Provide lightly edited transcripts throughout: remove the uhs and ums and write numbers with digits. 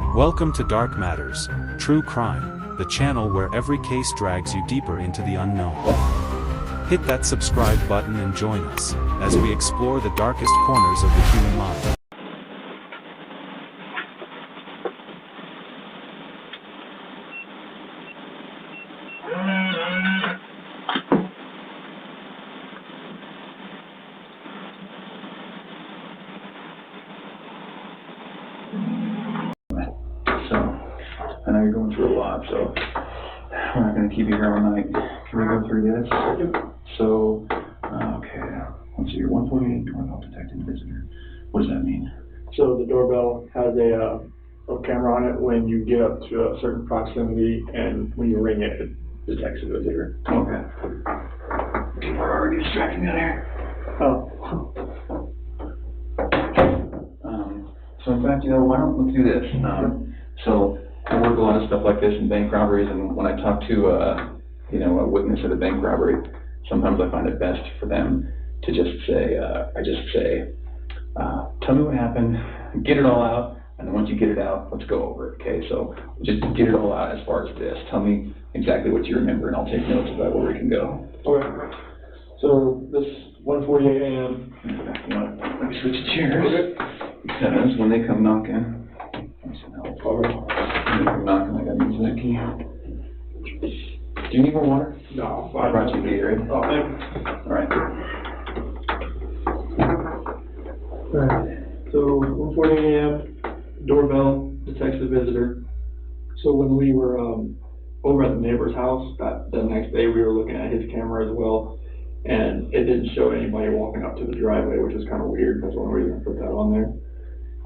Welcome to Dark Matters, True Crime, the channel where every case drags you deeper into the unknown. Hit that subscribe button and join us, as we explore the darkest corners of the human mind. I know you're going through a lot, so we're not going to keep you here all night. Can we go through this? So, okay, let's see, 148 doorbell detected visitor. What does that mean? So the doorbell has a camera on it when you get up to a certain proximity, and when you ring it, it detects a visitor. Okay. People are already distracting me out here. Oh. So in fact, why don't we do this? So I work a lot of stuff like this in bank robberies, and when I talk to a witness at a bank robbery, sometimes I find it best for them to just say, tell me what happened, get it all out, and then once you get it out, let's go over it, okay? So just get it all out as far as this. Tell me exactly what you remember, and I'll take notes about where we can go. Okay. So this 1:48 a.m. Let me switch chairs. Because when they come knocking, when they come knocking, I gotta use that key. Do you need more water? No, I brought you Gatorade. Oh, thank you. All right. Alright, so 1:48 a.m., doorbell detects a visitor. So when we were over at the neighbor's house, the next day we were looking at his camera as well, and it didn't show anybody walking up to the driveway, which was kind of weird. That's the only reason I put that on there,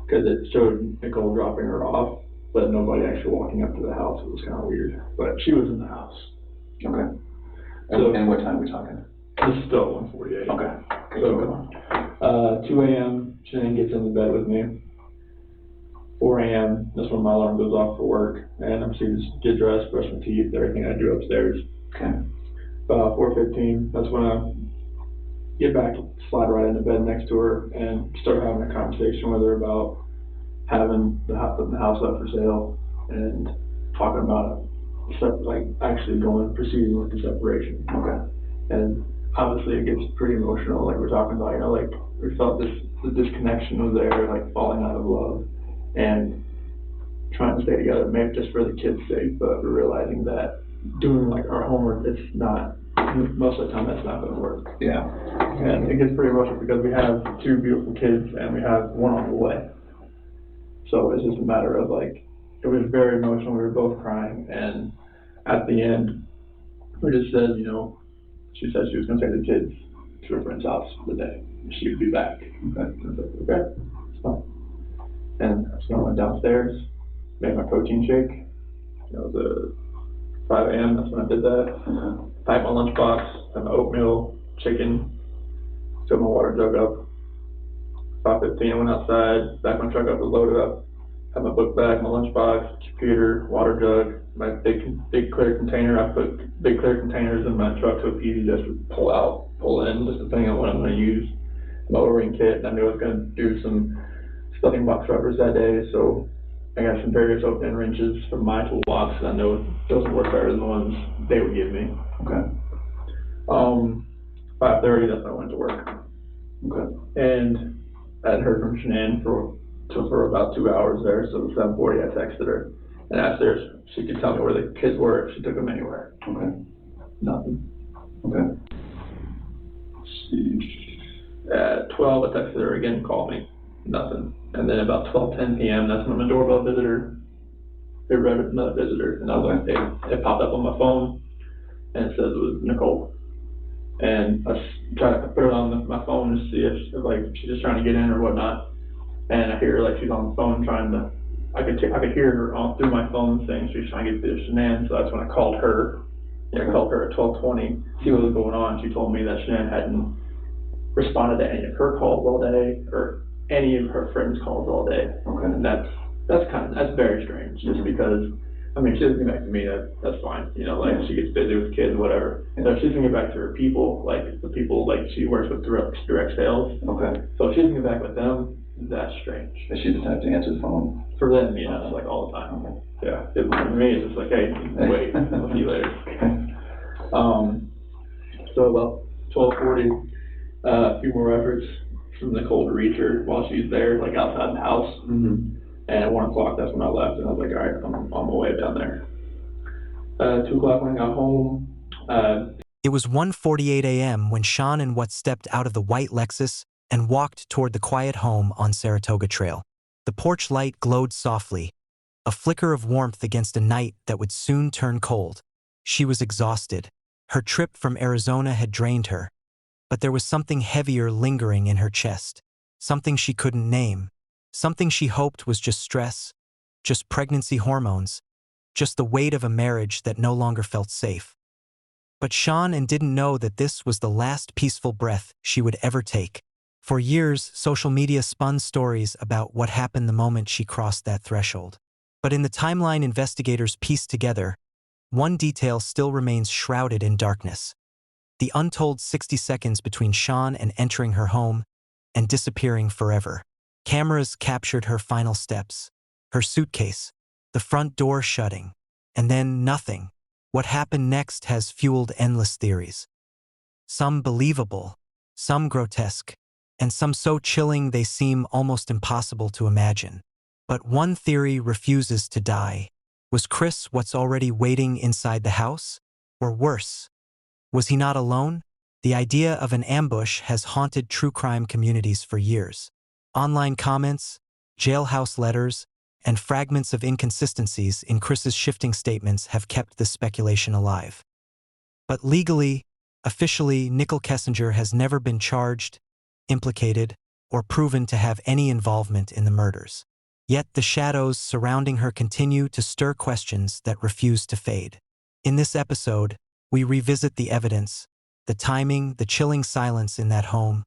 because it showed Nicole dropping her off, but nobody actually walking up to the house. It was kind of weird, but she was in the house. Okay. So, and what time are we talking? This is still 1:48. Okay. So, 2 a.m., Shanann gets in the bed with me. 4 a.m., that's when my alarm goes off for work, and I'm supposed to get dressed, brush my teeth, everything I do upstairs. Okay. 4:15, that's when I get back, slide right into bed next to her, and start having a conversation with her about having the house up for sale, and talking about actually proceeding with the separation. Okay. And obviously it gets pretty emotional, like we're talking about, we felt the disconnection was there, like falling out of love, and trying to stay together, maybe just for the kids' sake, but we're realizing that doing like our homework, it's not, most of the time that's not gonna work. Yeah. And it gets pretty emotional because we have 2 beautiful kids and we have 1 on the way. So it's just a matter of it was very emotional, we were both crying, and at the end, we just said, she said she was gonna take the kids to her friend's house for the day, and she would be back. Okay. And I was like, okay, it's fine. And so I went downstairs, made my protein shake. It was 5 a.m., that's when I did that. Packed my lunchbox, had my oatmeal, chicken, filled my water jug up. 5:15, I went outside, backed my truck up, was loaded up. Had my book bag, my lunchbox, computer, water jug, my big clear container. I put big clear containers in my truck so it's easy just to pull out, pull in, just depending on what I'm going to use. My O-ring kit, and I knew I was going to do some stuffing box rubbers that day, so I got some various open wrenches from my toolbox, and I know those would work better than the ones they would give me. Okay. 5:30, that's when I went to work. Okay. And I had heard from Shanann for about 2 hours there, so at 7:40 I texted her and asked her if she could tell me where the kids were, if she took them anywhere. Okay. Nothing. Okay. At 12 I texted her again, call me. Nothing. And then about 12:10 p.m., that's when my doorbell visitor, it read another visitor, and I was like, it popped up on my phone, and it says it was Nicole. And I tried to put it on my phone to see if she's just trying to get in or whatnot. And I hear she's on the phone I could hear her through my phone saying she's trying to get through to Shanann, so that's when I called her. I called her at 12:20, see what was going on. She told me that Shanann hadn't responded to any of her calls all day, or any of her friends' calls all day. Okay. And that's very strange, just because, she doesn't get back to me, that's fine, she gets busy with kids, whatever. Yeah. So if she doesn't get back to her people, the people she works with direct sales. Okay. So if she doesn't get back with them, that's strange. Does she just have to answer the phone? For them, yeah, like all the time. Yeah, for me, it's just like, hey, wait, I'll see you later. So about 12:40, a few more efforts from Nicole to reach her while she's there, like outside the house. Mm-hmm. And at 1 o'clock, that's when I left, and I was like, all right, I'm on my way down there. 2 o'clock when I got home, It was 1:48 a.m. when Shanann Watts stepped out of the white Lexus and walked toward the quiet home on Saratoga Trail. The porch light glowed softly, a flicker of warmth against a night that would soon turn cold. She was exhausted. Her trip from Arizona had drained her, but there was something heavier lingering in her chest, something she couldn't name, something she hoped was just stress, just pregnancy hormones, just the weight of a marriage that no longer felt safe. But Shanann didn't know that this was the last peaceful breath she would ever take. For years, social media spun stories about what happened the moment she crossed that threshold. But in the timeline investigators pieced together, one detail still remains shrouded in darkness: the untold 60 seconds between Shanann and entering her home and disappearing forever. Cameras captured her final steps, her suitcase, the front door shutting, and then nothing. What happened next has fueled endless theories. Some believable, some grotesque, and some so chilling they seem almost impossible to imagine. But one theory refuses to die. Was Chris what's already waiting inside the house? Or worse, was he not alone? The idea of an ambush has haunted true crime communities for years. Online comments, jailhouse letters, and fragments of inconsistencies in Chris's shifting statements have kept this speculation alive. But legally, officially, Nichol Kessinger has never been charged, implicated, or proven to have any involvement in the murders. Yet the shadows surrounding her continue to stir questions that refuse to fade. In this episode, we revisit the evidence, the timing, the chilling silence in that home,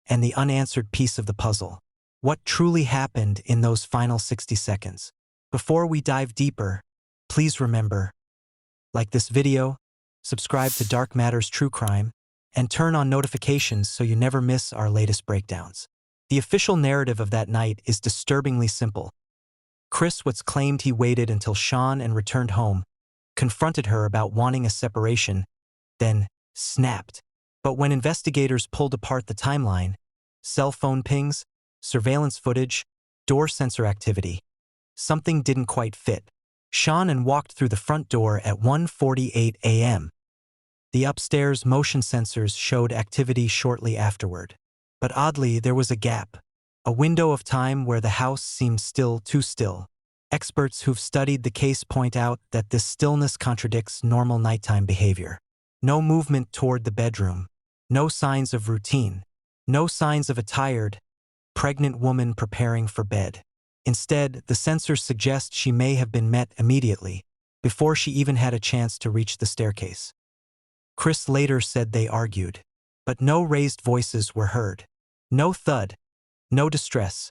and the unanswered piece of the puzzle. What truly happened in those final 60 seconds? Before we dive deeper, please remember, like this video, subscribe to Dark Matters True Crime, and turn on notifications so you never miss our latest breakdowns. The official narrative of that night is disturbingly simple. Chris Watts claimed he waited until Shanann returned home, confronted her about wanting a separation, then snapped. But when investigators pulled apart the timeline, cell phone pings, surveillance footage, door sensor activity, something didn't quite fit. Shanann walked through the front door at 1:48 a.m. The upstairs motion sensors showed activity shortly afterward. But oddly, there was a gap, a window of time where the house seemed still, too still. Experts who've studied the case point out that this stillness contradicts normal nighttime behavior. No movement toward the bedroom, no signs of routine, no signs of a tired, pregnant woman preparing for bed. Instead, the sensors suggest she may have been met immediately, before she even had a chance to reach the staircase. Chris later said they argued, but no raised voices were heard. No thud, no distress,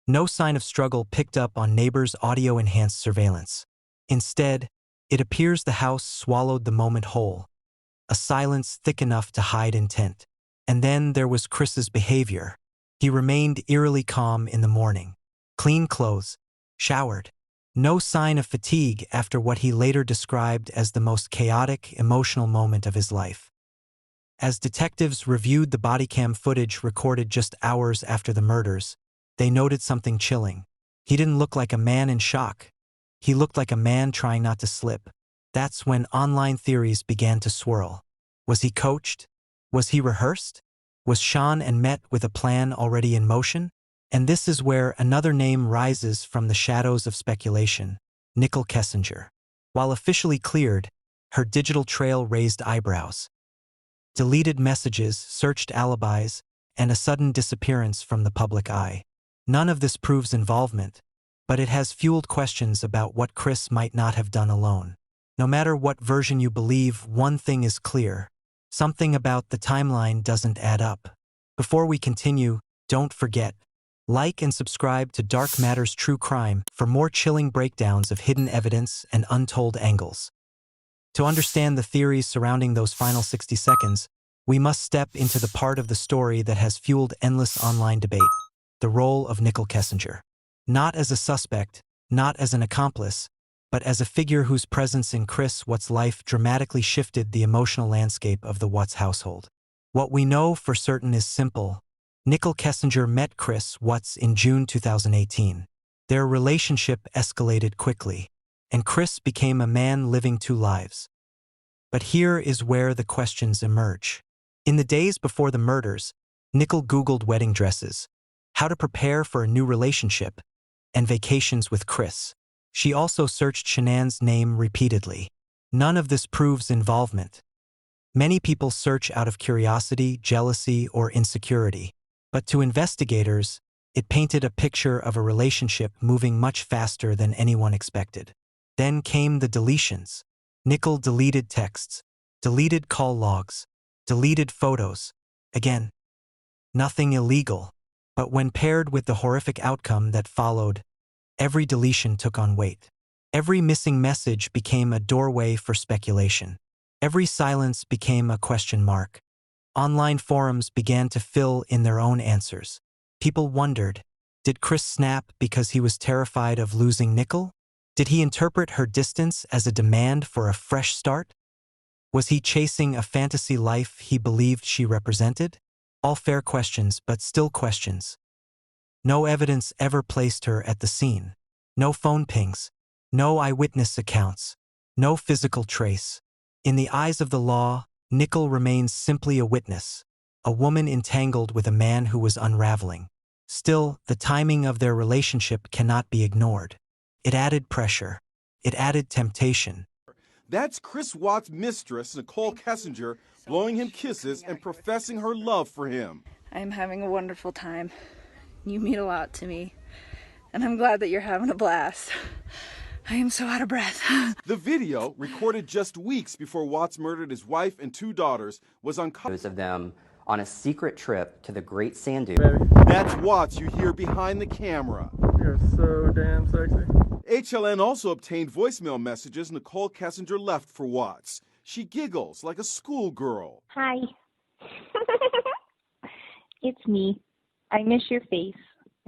no sign of struggle picked up on neighbors' audio-enhanced surveillance. Instead, it appears the house swallowed the moment whole, a silence thick enough to hide intent. And then there was Chris's behavior. He remained eerily calm in the morning. Clean clothes, showered. No sign of fatigue after what he later described as the most chaotic, emotional moment of his life. As detectives reviewed the body cam footage recorded just hours after the murders, they noted something chilling. He didn't look like a man in shock. He looked like a man trying not to slip. That's when online theories began to swirl. Was he coached? Was he rehearsed? Was Shanann met with a plan already in motion? And this is where another name rises from the shadows of speculation: Nichol Kessinger. While officially cleared, her digital trail raised eyebrows. Deleted messages, searched alibis, and a sudden disappearance from the public eye. None of this proves involvement, but it has fueled questions about what Chris might not have done alone. No matter what version you believe, one thing is clear: something about the timeline doesn't add up. Before we continue, don't forget, like and subscribe to Dark Matters True Crime for more chilling breakdowns of hidden evidence and untold angles. To understand the theories surrounding those final 60 seconds, we must step into the part of the story that has fueled endless online debate: the role of Nichol Kessinger. Not as a suspect, not as an accomplice, but as a figure whose presence in Chris Watts' life dramatically shifted the emotional landscape of the Watts household. What we know for certain is simple. Nichol Kessinger met Chris Watts in June 2018. Their relationship escalated quickly, and Chris became a man living two lives. But here is where the questions emerge. In the days before the murders, Nichol Googled wedding dresses, how to prepare for a new relationship, and vacations with Chris. She also searched Shanann's name repeatedly. None of this proves involvement. Many people search out of curiosity, jealousy, or insecurity. But to investigators, it painted a picture of a relationship moving much faster than anyone expected. Then came the deletions. Nichol deleted texts, deleted call logs, deleted photos. Again, nothing illegal. But when paired with the horrific outcome that followed, every deletion took on weight. Every missing message became a doorway for speculation. Every silence became a question mark. Online forums began to fill in their own answers. People wondered, did Chris snap because he was terrified of losing Nichol? Did he interpret her distance as a demand for a fresh start? Was he chasing a fantasy life he believed she represented? All fair questions, but still questions. No evidence ever placed her at the scene. No phone pings. No eyewitness accounts. No physical trace. In the eyes of the law, Nichol remains simply a witness, a woman entangled with a man who was unraveling. Still, the timing of their relationship cannot be ignored. It added pressure. It added temptation. That's Chris Watts' mistress, Nichol Kessinger, blowing him kisses and professing her love for him. I'm having a wonderful time. You mean a lot to me, and I'm glad that you're having a blast. I am so out of breath. The video, recorded just weeks before Watts murdered his wife and two daughters, was uncovered. Of them on a secret trip to the Great Sand Dune. That's Watts you hear behind the camera. You're so damn sexy. HLN also obtained voicemail messages Nichol Kessinger left for Watts. She giggles like a schoolgirl. Hi. It's me. I miss your face.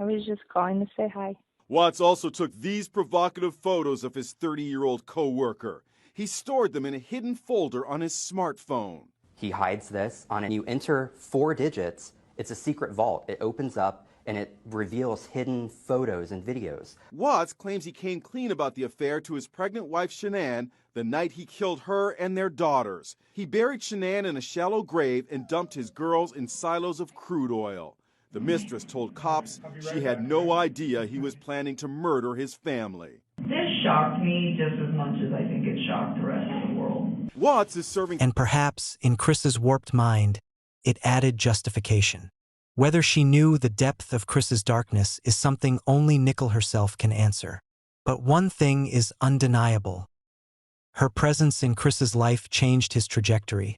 I was just calling to say hi. Watts also took these provocative photos of his 30-year-old co-worker. He stored them in a hidden folder on his smartphone. He hides this on it. You enter 4 digits, it's a secret vault. It opens up and it reveals hidden photos and videos. Watts claims he came clean about the affair to his pregnant wife Shanann the night he killed her and their daughters. He buried Shanann in a shallow grave and dumped his girls in silos of crude oil. The mistress told cops she had no idea he was planning to murder his family. This shocked me just as much as I think it shocked the rest of the world. Watts is serving. And perhaps, in Chris's warped mind, it added justification. Whether she knew the depth of Chris's darkness is something only Nichol herself can answer. But one thing is undeniable. Her presence in Chris's life changed his trajectory,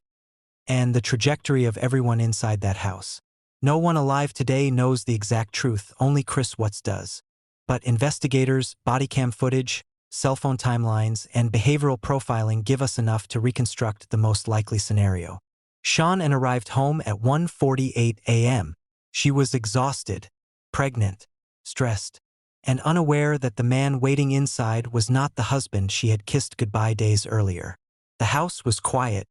and the trajectory of everyone inside that house. No one alive today knows the exact truth, only Chris Watts does. But investigators, body cam footage, cell phone timelines, and behavioral profiling give us enough to reconstruct the most likely scenario. Shanann arrived home at 1:48 a.m. She was exhausted, pregnant, stressed, and unaware that the man waiting inside was not the husband she had kissed goodbye days earlier. The house was quiet.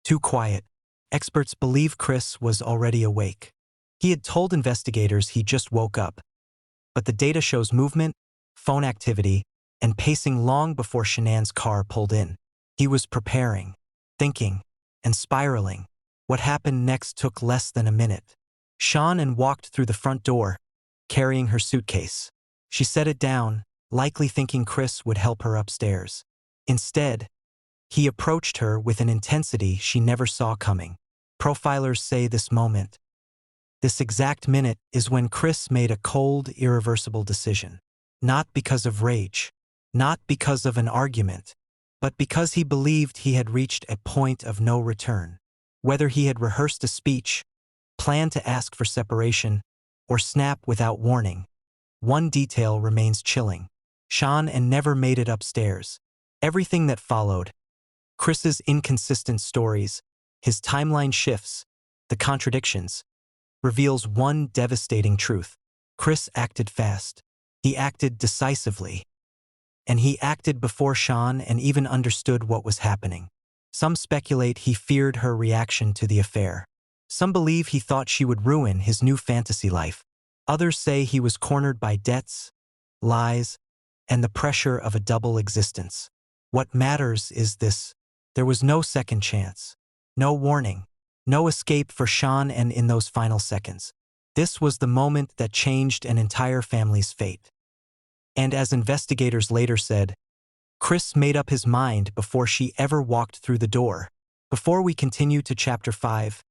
Too quiet. Experts believe Chris was already awake. He had told investigators he just woke up. But the data shows movement, phone activity, and pacing long before Shanann's car pulled in. He was preparing, thinking, and spiraling. What happened next took less than a minute. Shanann walked through the front door, carrying her suitcase. She set it down, likely thinking Chris would help her upstairs. Instead, he approached her with an intensity she never saw coming. Profilers say this moment, this exact minute, is when Chris made a cold, irreversible decision. Not because of rage, not because of an argument, but because he believed he had reached a point of no return. Whether he had rehearsed a speech, planned to ask for separation, or snap without warning, one detail remains chilling. Shanann never made it upstairs. Everything that followed, Chris's inconsistent stories, his timeline shifts, the contradictions, reveals one devastating truth. Chris acted fast. He acted decisively. and he acted before Sean and even understood what was happening. Some speculate he feared her reaction to the affair. Some believe he thought she would ruin his new fantasy life. Others say he was cornered by debts, lies, and the pressure of a double existence. What matters is this: there was no second chance, no warning, no escape for Sean, and in those final seconds, this was the moment that changed an entire family's fate. And as investigators later said, Chris made up his mind before she ever walked through the door. Before we continue to Chapter 5,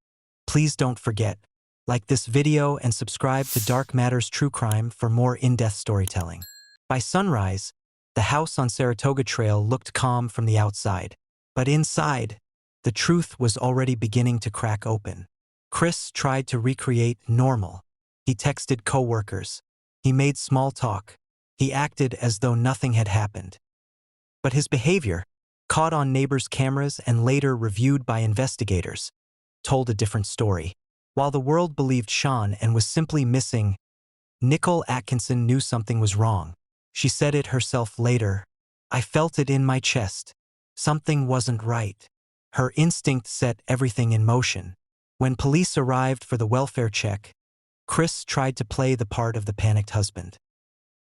please don't forget, like this video and subscribe to Dark Matters True Crime for more in-depth storytelling. By sunrise, the house on Saratoga Trail looked calm from the outside, but inside, the truth was already beginning to crack open. Chris tried to recreate normal. He texted coworkers. He made small talk. He acted as though nothing had happened. But his behavior, caught on neighbors' cameras and later reviewed by investigators, told a different story. While the world believed Sean and was simply missing, Nichol Atkinson knew something was wrong. She said it herself later. "I felt it in my chest. Something wasn't right." Her instinct set everything in motion. When police arrived for the welfare check, Chris tried to play the part of the panicked husband.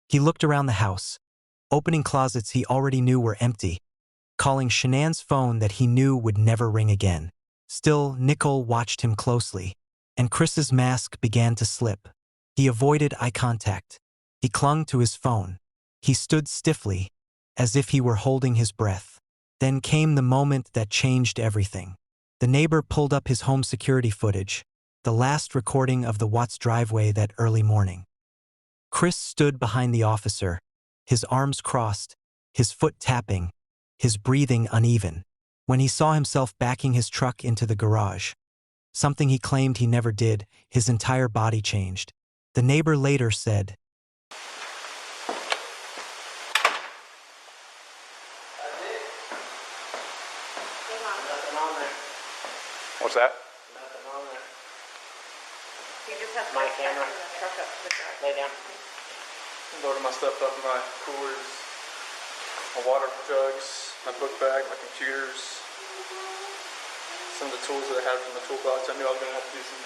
He looked around the house, opening closets he already knew were empty, calling Shanann's phone that he knew would never ring again. Still, Nichol watched him closely, and Chris's mask began to slip. He avoided eye contact. He clung to his phone. He stood stiffly, as if he were holding his breath. Then came the moment that changed everything. The neighbor pulled up his home security footage, the last recording of the Watts driveway that early morning. Chris stood behind the officer, his arms crossed, his foot tapping, his breathing uneven. When he saw himself backing his truck into the garage, something he claimed he never did, his entire body changed. The neighbor later said, What's that? Nothing on there. You just have to My back camera. the truck up to the drive. Lay down. Loaded my stuff up in my coolers, my water jugs, my book bag, my computers, some of the tools that I had from the toolbox. I knew I was going to have to do some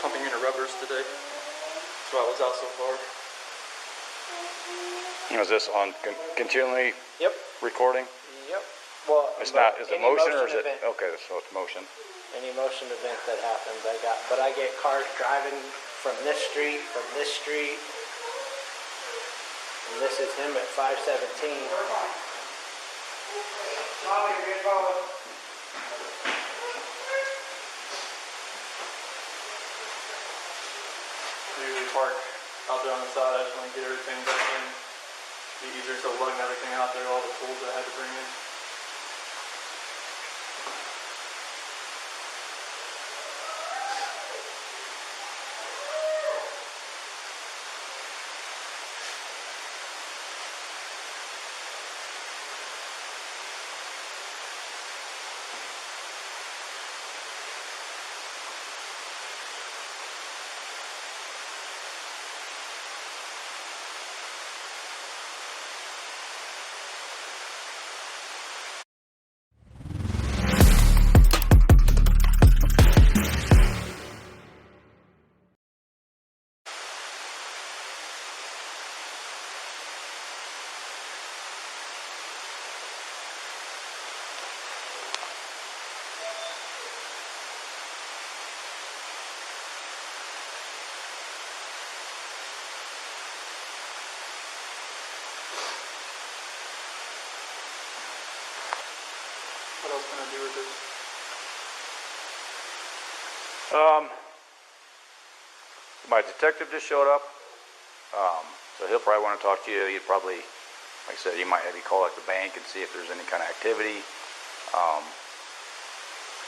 pumping unit rubbers today. That's why I was out so far. Is this on continually Yep. recording? Yep. Well, It's not, is it any motion or is it? event, Okay, so it's motion. Any motion event that happens, but I get cars driving from this street, and this is him at 517. I usually park out there on the side. I just want to get everything back in. Be easier, so lugging everything out there, all the tools that I had to bring in. What else can I do with this? My detective just showed up, so he'll probably want to talk to you. He'd probably, like I said, he might have you call like the bank and see if there's any kind of activity.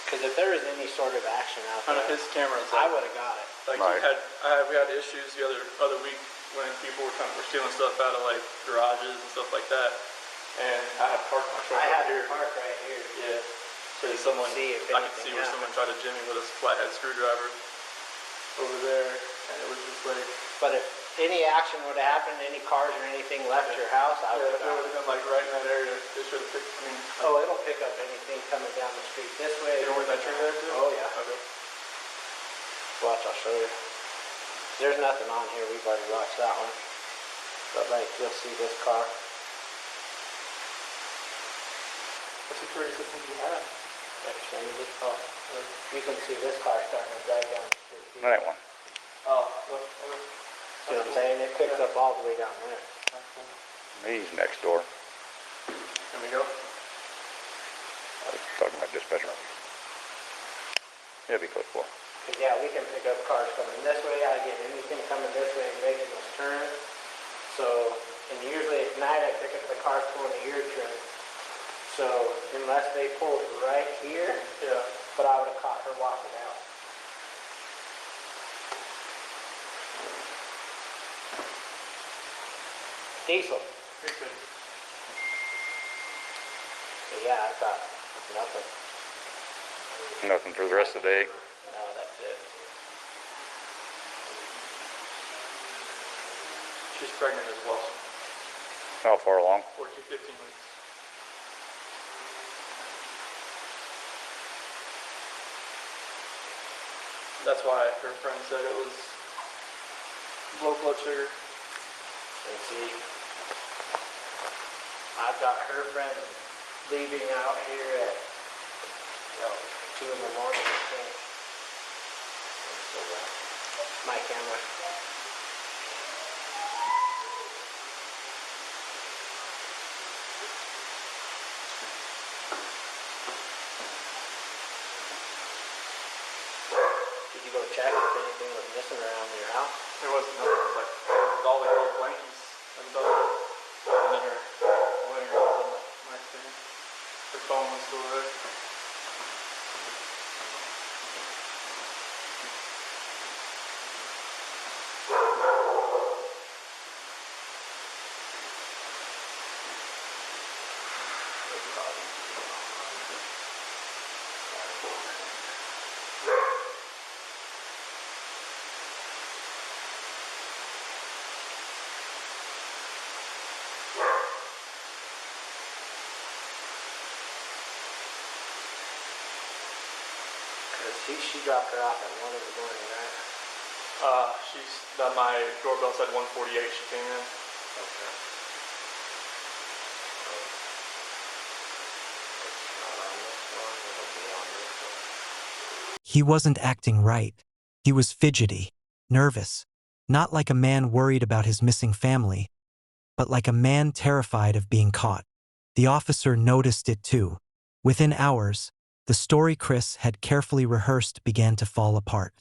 Because if there was any sort of action out On there, his camera, it's I like, would have got it. like Right. we had issues the other week when people were stealing stuff out of like garages and stuff like that, and I had parked my truck I up had here. to park right here. Yeah. So someone, see if I could anything see where someone tried to jimmy with a flathead screwdriver over there, and it was just like, But if any action would have happened, any cars or anything left your house, I would If it would have been like right in that area, it should have picked, Oh, it'll pick up anything coming down the street this way. You know where that tree there too? Oh, yeah. Okay. Watch, I'll show you. There's nothing on here, we've already watched that one. But like, you'll see this car. What's the security system you have? Actually, this car. You can see this car starting to drive down the street. That ain't one. Oh, look. See what I'm saying? It picks up all the way down there. He's next door. Here we go. I was talking about dispatcher. He'll be close for. Cause yeah, we can pick up cars coming this way, I get anything coming this way and making this turn. So, and usually at night I pick up the cars pulling the ear trim. So, unless they pulled right here, Yeah. but I would have caught her walking out. Diesel. Pretty good. So yeah, I got nothing. Nothing for the rest of the day. No, that's it. She's pregnant as well. How far along? 14, 15 weeks. That's why her friend said it was low blood sugar. And see, I've got her friend leaving out here at 2 in the morning, I think. So, my camera. Did you go check if anything was missing around your house? There wasn't nothing. It was like all the old blankets and then her wedding ring was on the nightstand. Her phone was still there. She dropped her off at 1 in the morning, right? My doorbell said 1:48. She came in. Okay. It's not on this one, it'll be on this one. He wasn't acting right. He was fidgety, nervous, not like a man worried about his missing family, but like a man terrified of being caught. The officer noticed it too. Within hours, the story Chris had carefully rehearsed began to fall apart.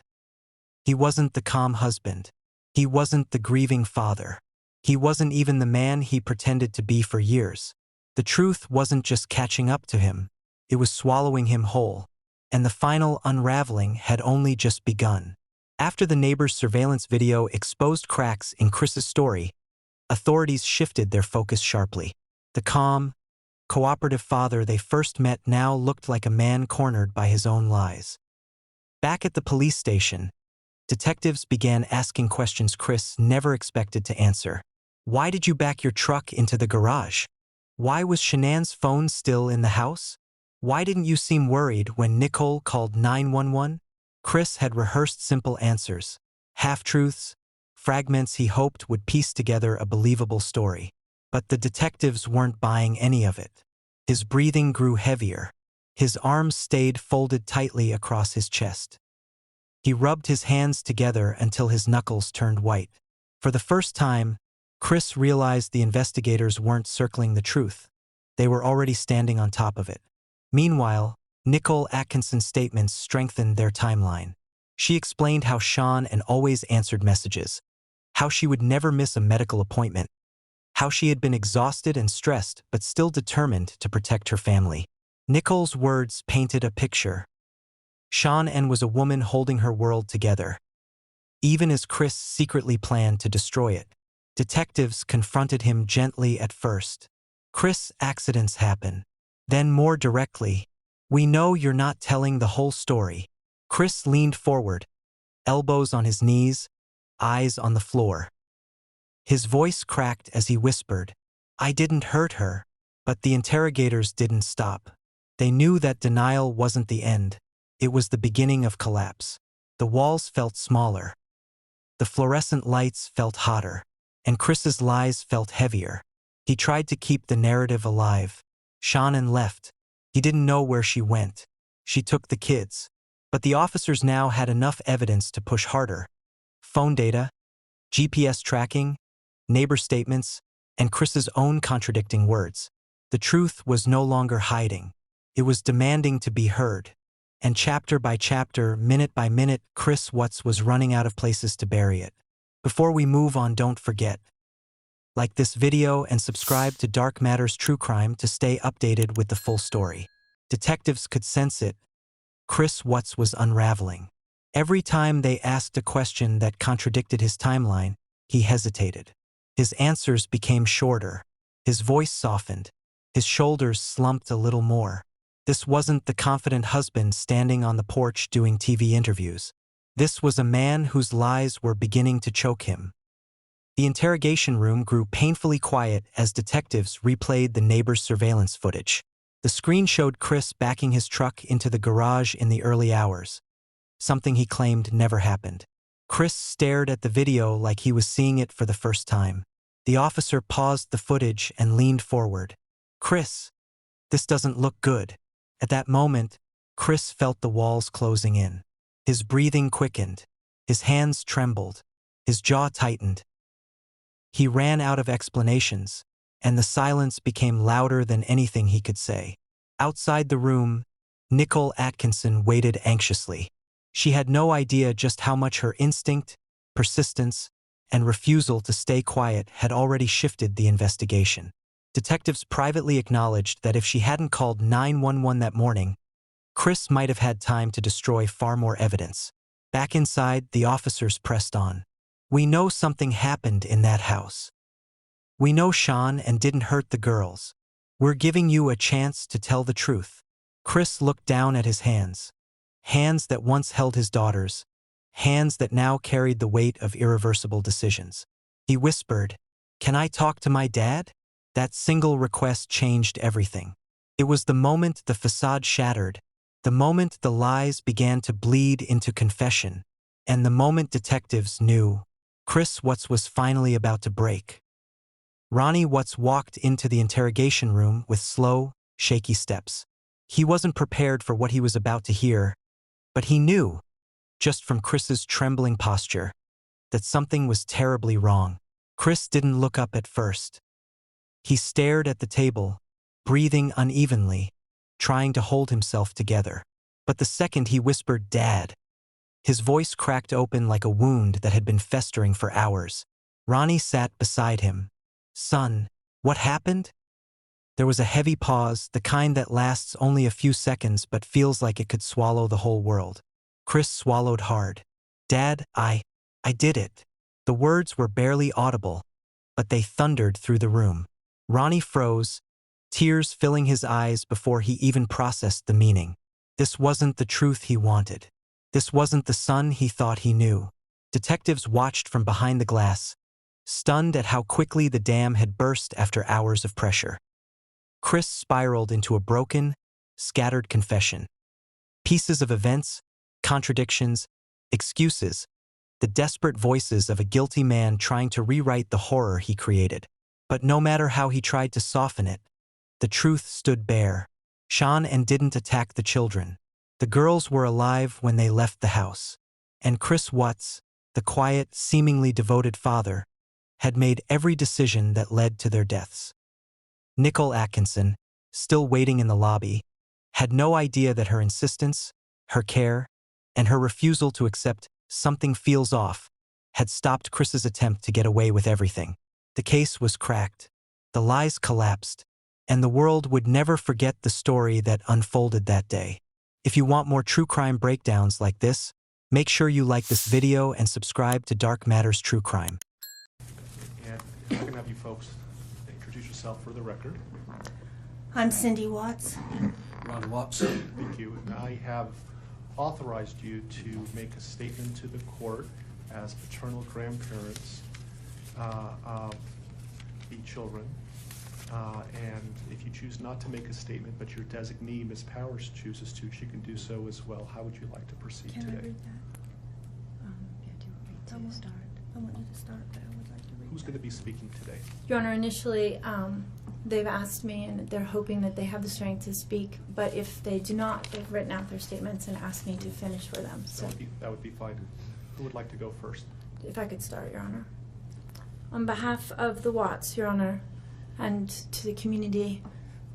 He wasn't the calm husband. He wasn't the grieving father. He wasn't even the man he pretended to be for years. The truth wasn't just catching up to him. It was swallowing him whole. And the final unraveling had only just begun. After the neighbor's surveillance video exposed cracks in Chris's story, authorities shifted their focus sharply. The calm, cooperative father they first met now looked like a man cornered by his own lies. Back at the police station, detectives began asking questions Chris never expected to answer. Why did you back your truck into the garage? Why was Shanann's phone still in the house? Why didn't you seem worried when Nichol called 911? Chris had rehearsed simple answers, half-truths, fragments he hoped would piece together a believable story. But the detectives weren't buying any of it. His breathing grew heavier. His arms stayed folded tightly across his chest. He rubbed his hands together until his knuckles turned white. For the first time, Chris realized the investigators weren't circling the truth. They were already standing on top of it. Meanwhile, Nicole Atkinson's statements strengthened their timeline. She explained how Shanann always answered messages, how she would never miss a medical appointment, how she had been exhausted and stressed but still determined to protect her family. Nicole's words painted a picture. Shanann was a woman holding her world together, even as Chris secretly planned to destroy it. Detectives confronted him gently at first. Chris, accidents happen. Then more directly, we know you're not telling the whole story. Chris leaned forward, elbows on his knees, eyes on the floor. His voice cracked as he whispered, "I didn't hurt her." But the interrogators didn't stop. They knew that denial wasn't the end. It was the beginning of collapse. The walls felt smaller. The fluorescent lights felt hotter. And Chris's lies felt heavier. He tried to keep the narrative alive. Shanann left. He didn't know where she went. She took the kids. But the officers now had enough evidence to push harder. Phone data, GPS tracking, neighbor statements, and Chris's own contradicting words. The truth was no longer hiding. It was demanding to be heard. And chapter by chapter, minute by minute, Chris Watts was running out of places to bury it. Before we move on, don't forget, like this video and subscribe to Dark Matters True Crime to stay updated with the full story. Detectives could sense it. Chris Watts was unraveling. Every time they asked a question that contradicted his timeline, he hesitated. His answers became shorter. His voice softened. His shoulders slumped a little more. This wasn't the confident husband standing on the porch doing TV interviews. This was a man whose lies were beginning to choke him. The interrogation room grew painfully quiet as detectives replayed the neighbor's surveillance footage. The screen showed Chris backing his truck into the garage in the early hours, something he claimed never happened. Chris stared at the video like he was seeing it for the first time. The officer paused the footage and leaned forward. "Chris, this doesn't look good." At that moment, Chris felt the walls closing in. His breathing quickened. His hands trembled. His jaw tightened. He ran out of explanations, and the silence became louder than anything he could say. Outside the room, Nichol Atkinson waited anxiously. She had no idea just how much her instinct, persistence, and refusal to stay quiet had already shifted the investigation. Detectives privately acknowledged that if she hadn't called 911 that morning, Chris might have had time to destroy far more evidence. Back inside, the officers pressed on. "We know something happened in that house. We know Sean and didn't hurt the girls. We're giving you a chance to tell the truth." Chris looked down at his hands. Hands that once held his daughters. Hands that now carried the weight of irreversible decisions. He whispered, "Can I talk to my dad?" That single request changed everything. It was the moment the facade shattered, the moment the lies began to bleed into confession, and the moment detectives knew Chris Watts was finally about to break. Ronnie Watts walked into the interrogation room with slow, shaky steps. He wasn't prepared for what he was about to hear, but he knew, just from Chris's trembling posture, that something was terribly wrong. Chris didn't look up at first. He stared at the table, breathing unevenly, trying to hold himself together. But the second he whispered, "Dad," his voice cracked open like a wound that had been festering for hours. Ronnie sat beside him. "Son, what happened?" There was a heavy pause, the kind that lasts only a few seconds but feels like it could swallow the whole world. Chris swallowed hard. "Dad, I did it." The words were barely audible, but they thundered through the room. Ronnie froze, tears filling his eyes before he even processed the meaning. This wasn't the truth he wanted. This wasn't the son he thought he knew. Detectives watched from behind the glass, stunned at how quickly the dam had burst after hours of pressure. Chris spiraled into a broken, scattered confession. Pieces of events, contradictions, excuses, the desperate voices of a guilty man trying to rewrite the horror he created. But no matter how he tried to soften it, the truth stood bare. Sean and didn't attack the children. The girls were alive when they left the house. And Chris Watts, the quiet, seemingly devoted father, had made every decision that led to their deaths. Nichol Atkinson, still waiting in the lobby, had no idea that her insistence, her care, and her refusal to accept something feels off had stopped Chris's attempt to get away with everything. The case was cracked, the lies collapsed, and the world would never forget the story that unfolded that day. If you want more true crime breakdowns like this, make sure you like this video and subscribe to Dark Matters True Crime. And if I can have you folks introduce yourself for the record. I'm Cindy Watts. Ron Watts. Thank you. And I have authorized you to make a statement to the court as paternal grandparents the children. And if you choose not to make a statement, but your designee, Ms. Powers, chooses to, she can do so as well. How would you like to proceed Can today? I read that? Yeah, do you want me to start? I want you to start, but I would like to read Who's going to be speaking today? Your Honor, initially, they've asked me, and they're hoping that they have the strength to speak, but if they do not, they've written out their statements and asked me to finish for them. So That would be fine. Who would like to go first? if I could start, Your Honor. On behalf of the Watts, Your Honor, and to the community,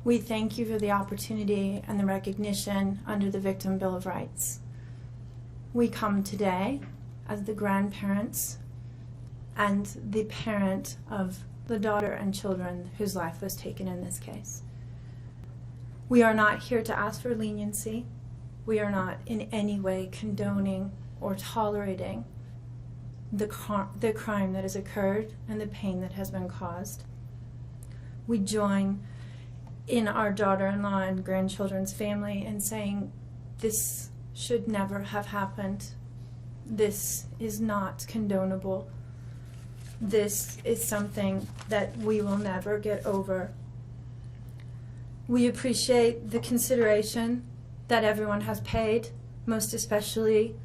we thank you for the opportunity and the recognition under the Victim Bill of Rights. We come today as the grandparents and the parent of the daughter and children whose life was taken in this case. We are not here to ask for leniency. We are not in any way condoning or tolerating the crime that has occurred and the pain that has been caused. We join in our daughter-in-law and grandchildren's family in saying this should never have happened. This is not condonable. This is something that we will never get over. We appreciate the consideration that everyone has paid, most especially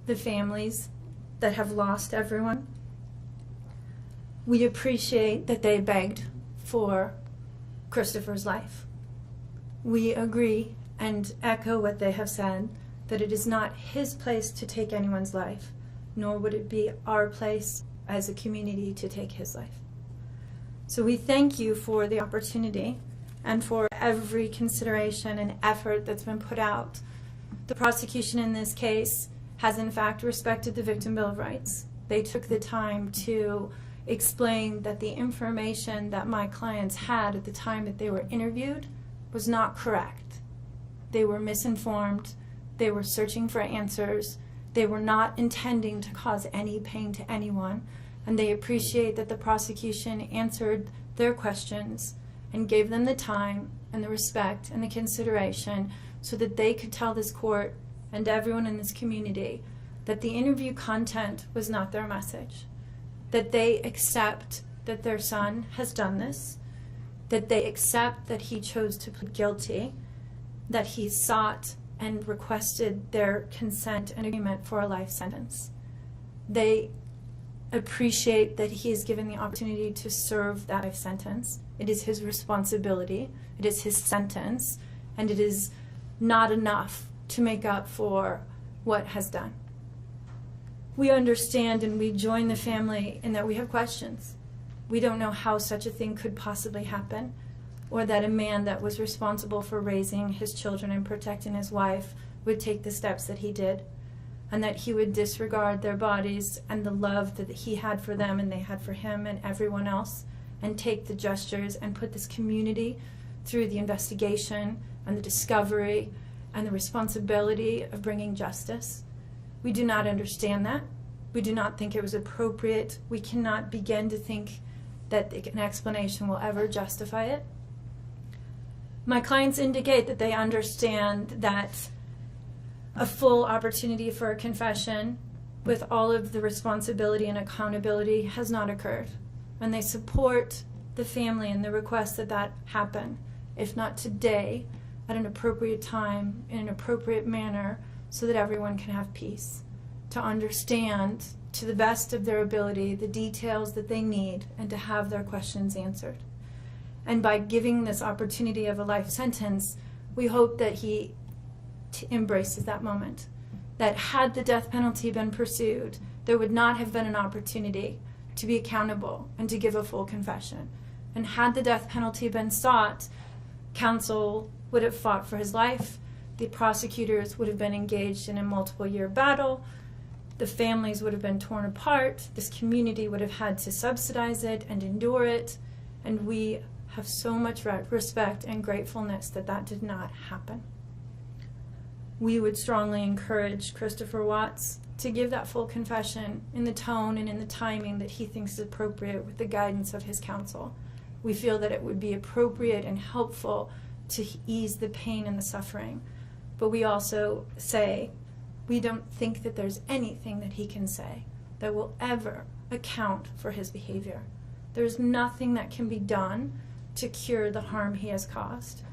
the families that have lost everyone. We appreciate that they begged for Christopher's life. We agree and echo what they have said, that it is not his place to take anyone's life, nor would it be our place as a community to take his life. So we thank you for the opportunity and for every consideration and effort that's been put out. The prosecution in this case has in fact respected the Victim Bill of Rights. They took the time to explain that the information that my clients had at the time that they were interviewed was not correct. They were misinformed. They were searching for answers. They were not intending to cause any pain to anyone, and they appreciate that the prosecution answered their questions and gave them the time and the respect and the consideration so that they could tell this court and everyone in this community that the interview content was not their message, that they accept that their son has done this, that they accept that he chose to plead guilty, that he sought and requested their consent and agreement for a life sentence. They appreciate that he is given the opportunity to serve that life sentence. It is his responsibility, it is his sentence, and it is not enough to make up for what has done. We understand and we join the family in that we have questions. We don't know how such a thing could possibly happen, or that a man that was responsible for raising his children and protecting his wife would take the steps that he did, and that he would disregard their bodies and the love that he had for them and they had for him and everyone else, and take the gestures and put this community through the investigation and the discovery and the responsibility of bringing justice. We do not understand that. We do not think it was appropriate. We cannot begin to think that an explanation will ever justify it. My clients indicate that they understand that a full opportunity for a confession with all of the responsibility and accountability has not occurred. And they support the family and the request that that happen, if not today, at an appropriate time, in an appropriate manner, so that everyone can have peace, to understand to the best of their ability the details that they need and to have their questions answered. And by giving this opportunity of a life sentence, we hope that he embraces that moment. That had the death penalty been pursued, there would not have been an opportunity to be accountable and to give a full confession. And had the death penalty been sought, counsel would have fought for his life, the prosecutors would have been engaged in a multiple-year battle, the families would have been torn apart, this community would have had to subsidize it and endure it, and we have so much respect and gratefulness that that did not happen. We would strongly encourage Christopher Watts to give that full confession in the tone and in the timing that he thinks is appropriate with the guidance of his counsel. We feel that it would be appropriate and helpful to ease the pain and the suffering. But we also say we don't think that there's anything that he can say that will ever account for his behavior. There's nothing that can be done to cure the harm he has caused.